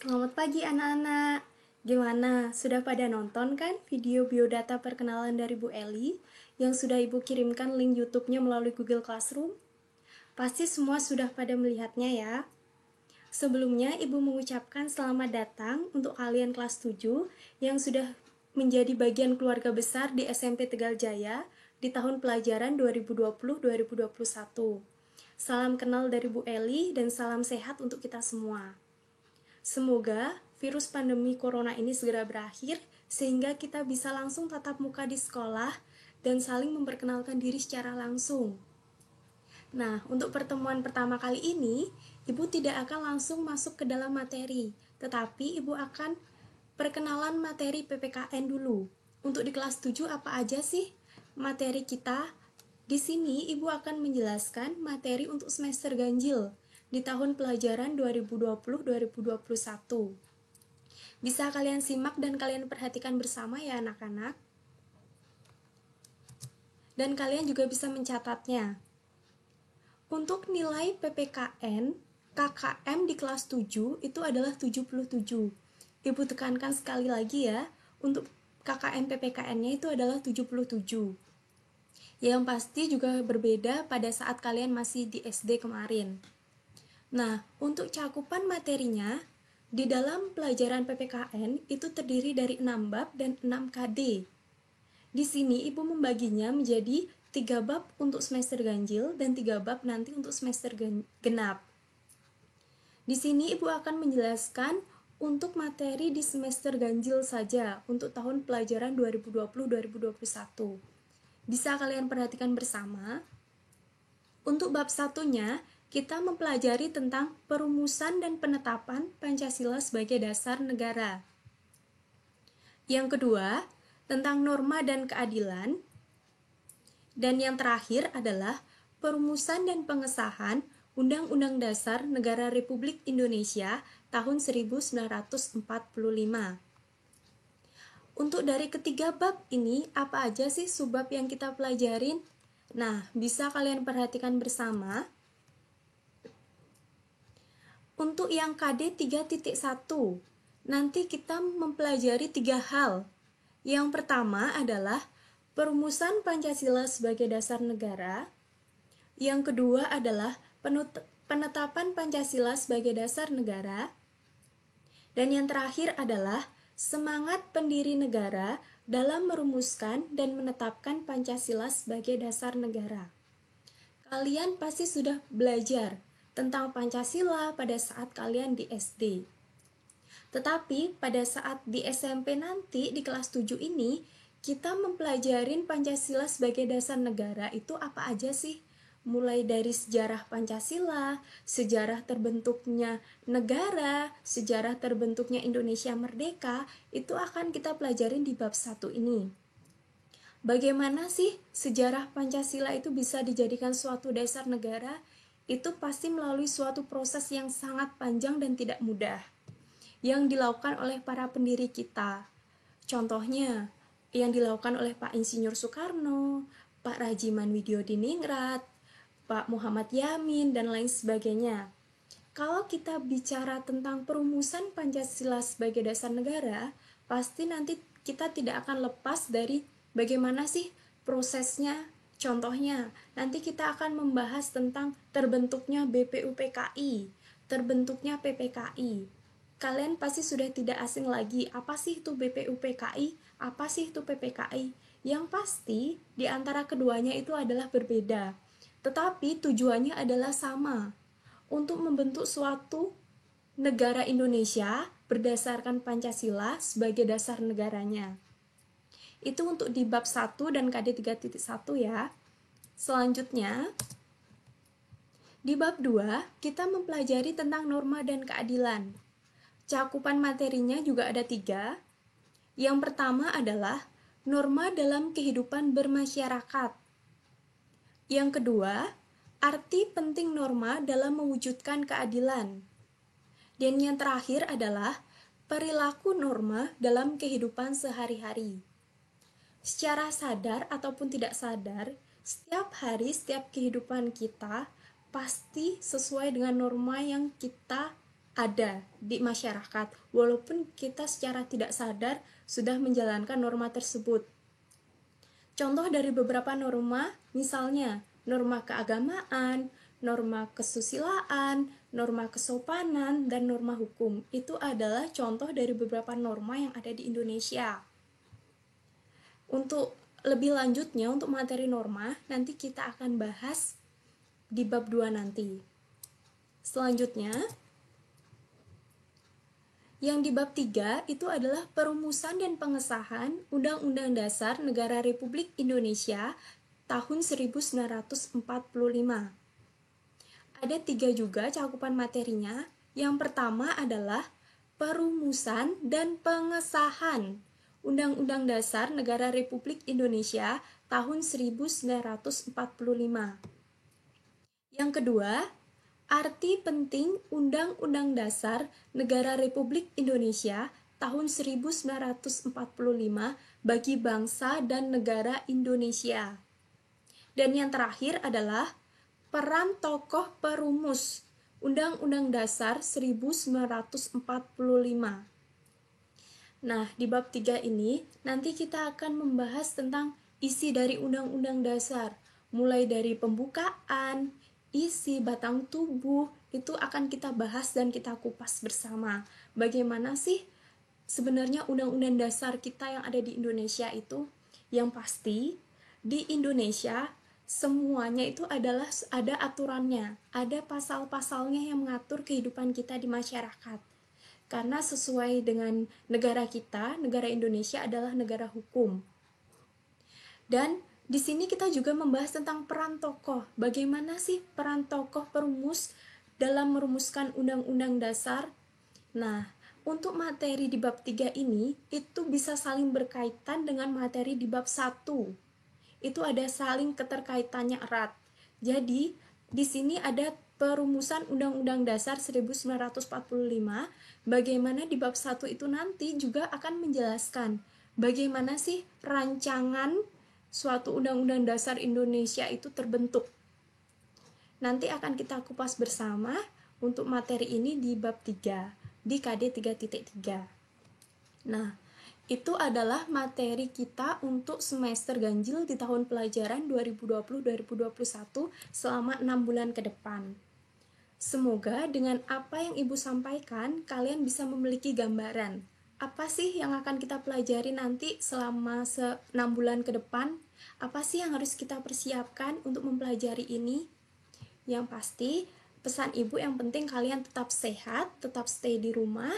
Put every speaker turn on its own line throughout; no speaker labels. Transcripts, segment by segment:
Selamat pagi anak-anak. Gimana? Sudah pada nonton kan video biodata perkenalan dari Bu Eli yang sudah Ibu kirimkan link YouTube-nya melalui Google Classroom? Pasti semua sudah pada melihatnya ya. Sebelumnya Ibu mengucapkan selamat datang untuk kalian kelas 7 yang sudah menjadi bagian keluarga besar di SMP Tegal Jaya di tahun pelajaran 2020-2021. Salam kenal dari Bu Eli dan salam sehat untuk kita semua. Semoga virus pandemi corona ini segera berakhir sehingga kita bisa langsung tatap muka di sekolah dan saling memperkenalkan diri secara langsung. Nah, untuk pertemuan pertama kali ini, Ibu tidak akan langsung masuk ke dalam materi, tetapi Ibu akan perkenalan materi PPKN dulu. Untuk di kelas 7 apa aja sih materi kita? Di sini Ibu akan menjelaskan materi untuk semester ganjil di tahun pelajaran 2020-2021. Bisa kalian simak dan kalian perhatikan bersama ya anak-anak. Dan kalian juga bisa mencatatnya. Untuk nilai PPKN, KKM di kelas 7 itu adalah 77. Ibu tekankan sekali lagi ya, untuk KKM PPKN-nya itu adalah 77. Yang pasti juga berbeda pada saat kalian masih di SD kemarin. Nah, untuk cakupan materinya, di dalam pelajaran PPKN itu terdiri dari 6 bab dan 6 KD. Di sini Ibu membaginya menjadi 3 bab untuk semester ganjil dan 3 bab nanti untuk semester genap. Di sini Ibu akan menjelaskan untuk materi di semester ganjil saja untuk tahun pelajaran 2020-2021. Bisa kalian perhatikan bersama. Untuk bab satunya, kita mempelajari tentang perumusan dan penetapan Pancasila sebagai dasar negara. Yang kedua, tentang norma dan keadilan. Dan yang terakhir adalah perumusan dan pengesahan Undang-Undang Dasar Negara Republik Indonesia tahun 1945. Untuk dari ketiga bab ini, apa aja sih subbab yang kita pelajarin? Nah, bisa kalian perhatikan bersama. Untuk yang KD 3.1, nanti kita mempelajari 3 hal. Yang pertama adalah perumusan Pancasila sebagai dasar negara. Yang kedua adalah penetapan Pancasila sebagai dasar negara. Dan yang terakhir adalah semangat pendiri negara dalam merumuskan dan menetapkan Pancasila sebagai dasar negara. Kalian pasti sudah belajar tentang Pancasila pada saat kalian di SD. Tetapi pada saat di SMP nanti di kelas 7 ini, kita mempelajarin Pancasila sebagai dasar negara itu apa aja sih? Mulai dari sejarah Pancasila, sejarah terbentuknya negara, sejarah terbentuknya Indonesia merdeka, itu akan kita pelajarin di bab 1 ini. Bagaimana sih sejarah Pancasila itu bisa dijadikan suatu dasar negara? Itu pasti melalui suatu proses yang sangat panjang dan tidak mudah yang dilakukan oleh para pendiri kita. Contohnya, yang dilakukan oleh Pak Insinyur Soekarno, Pak Rajiman Widyodiningrat, Pak Muhammad Yamin, dan lain sebagainya. Kalau kita bicara tentang perumusan Pancasila sebagai dasar negara, pasti nanti kita tidak akan lepas dari bagaimana sih prosesnya. Contohnya, nanti kita akan membahas tentang terbentuknya BPUPKI, terbentuknya PPKI. Kalian pasti sudah tidak asing lagi, apa sih itu BPUPKI, apa sih itu PPKI. Yang pasti, di antara keduanya itu adalah berbeda. Tetapi tujuannya adalah sama, untuk membentuk suatu negara Indonesia berdasarkan Pancasila sebagai dasar negaranya. Itu untuk di bab 1 dan KD 3.1 ya. Selanjutnya, di bab 2 kita mempelajari tentang norma dan keadilan. Cakupan materinya juga ada 3. Yang pertama adalah norma dalam kehidupan bermasyarakat. Yang kedua, arti penting norma dalam mewujudkan keadilan. Dan yang terakhir adalah perilaku norma dalam kehidupan sehari-hari. Secara sadar ataupun tidak sadar, setiap hari, setiap kehidupan kita pasti sesuai dengan norma yang kita ada di masyarakat, walaupun kita secara tidak sadar sudah menjalankan norma tersebut. Contoh dari beberapa norma, misalnya norma keagamaan, norma kesusilaan, norma kesopanan, dan norma hukum. Itu adalah contoh dari beberapa norma yang ada di Indonesia. Untuk lebih lanjutnya, untuk materi norma, nanti kita akan bahas di bab 2 nanti. Selanjutnya, yang di bab 3 itu adalah perumusan dan pengesahan Undang-Undang Dasar Negara Republik Indonesia tahun 1945. Ada 3 juga cakupan materinya. Yang pertama adalah perumusan dan pengesahan Undang-Undang Dasar Negara Republik Indonesia tahun 1945. Yang kedua, arti penting Undang-Undang Dasar Negara Republik Indonesia tahun 1945 bagi bangsa dan negara Indonesia. Dan yang terakhir adalah peran tokoh perumus Undang-Undang Dasar 1945. Nah, di bab 3 ini nanti kita akan membahas tentang isi dari Undang-Undang Dasar, mulai dari pembukaan, isi, batang tubuh, itu akan kita bahas dan kita kupas bersama. Bagaimana sih sebenarnya undang-undang dasar kita yang ada di Indonesia itu? Yang pasti, di Indonesia semuanya itu adalah ada aturannya, ada pasal-pasalnya yang mengatur kehidupan kita di masyarakat. Karena sesuai dengan negara kita, negara Indonesia adalah negara hukum. Dan di sini kita juga membahas tentang peran tokoh. Bagaimana sih peran tokoh perumus dalam merumuskan undang-undang dasar? Nah, untuk materi di bab 3 ini, itu bisa saling berkaitan dengan materi di bab 1. Itu ada saling keterkaitannya erat. Jadi, di sini ada perumusan Undang-Undang Dasar 1945, bagaimana di bab 1 itu nanti juga akan menjelaskan bagaimana sih rancangan suatu Undang-Undang Dasar Indonesia itu terbentuk. Nanti akan kita kupas bersama untuk materi ini di bab 3, di KD 3.3. Nah, itu adalah materi kita untuk semester ganjil di tahun pelajaran 2020-2021 selama 6 bulan ke depan. Semoga dengan apa yang Ibu sampaikan, kalian bisa memiliki gambaran. Apa sih yang akan kita pelajari nanti selama 6 bulan ke depan? Apa sih yang harus kita persiapkan untuk mempelajari ini? Yang pasti, pesan Ibu yang penting kalian tetap sehat, tetap stay di rumah.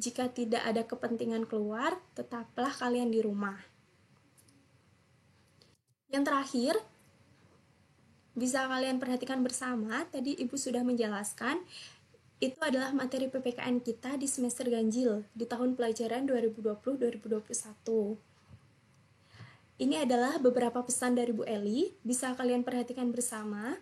Jika tidak ada kepentingan keluar, tetaplah kalian di rumah. Yang terakhir, bisa kalian perhatikan bersama, tadi Ibu sudah menjelaskan, itu adalah materi PPKN kita di semester ganjil di tahun pelajaran 2020-2021. Ini adalah beberapa pesan dari Bu Eli, bisa kalian perhatikan bersama.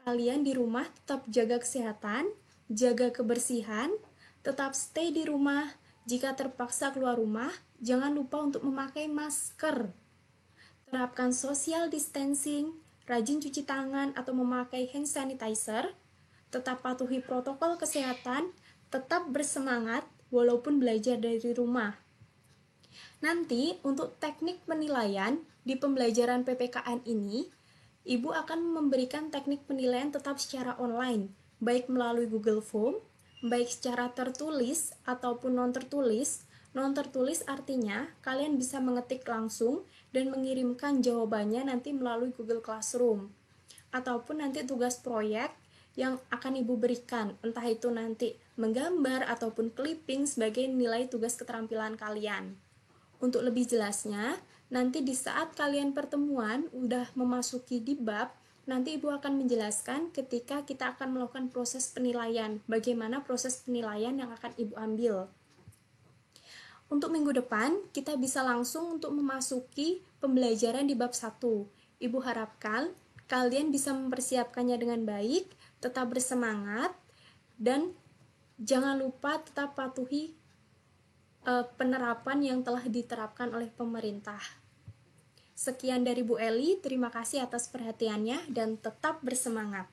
Kalian di rumah tetap jaga kesehatan, jaga kebersihan, tetap stay di rumah. Jika terpaksa keluar rumah, jangan lupa untuk memakai masker. Terapkan social distancing, rajin cuci tangan atau memakai hand sanitizer, tetap patuhi protokol kesehatan, tetap bersemangat walaupun belajar dari rumah. Nanti untuk teknik penilaian di pembelajaran PPKN ini, Ibu akan memberikan teknik penilaian tetap secara online, baik melalui Google Form, baik secara tertulis ataupun non-tertulis. Non-tertulis artinya kalian bisa mengetik langsung dan mengirimkan jawabannya nanti melalui Google Classroom. Ataupun nanti tugas proyek yang akan Ibu berikan, entah itu nanti menggambar ataupun clipping sebagai nilai tugas keterampilan kalian. Untuk lebih jelasnya, nanti di saat kalian pertemuan udah memasuki di bab, nanti Ibu akan menjelaskan ketika kita akan melakukan proses penilaian, bagaimana proses penilaian yang akan Ibu ambil. Untuk minggu depan, kita bisa langsung untuk memasuki pembelajaran di bab 1. Ibu harapkan kalian bisa mempersiapkannya dengan baik, tetap bersemangat, dan jangan lupa tetap patuhi penerapan yang telah diterapkan oleh pemerintah. Sekian dari Bu Eli, terima kasih atas perhatiannya dan tetap bersemangat.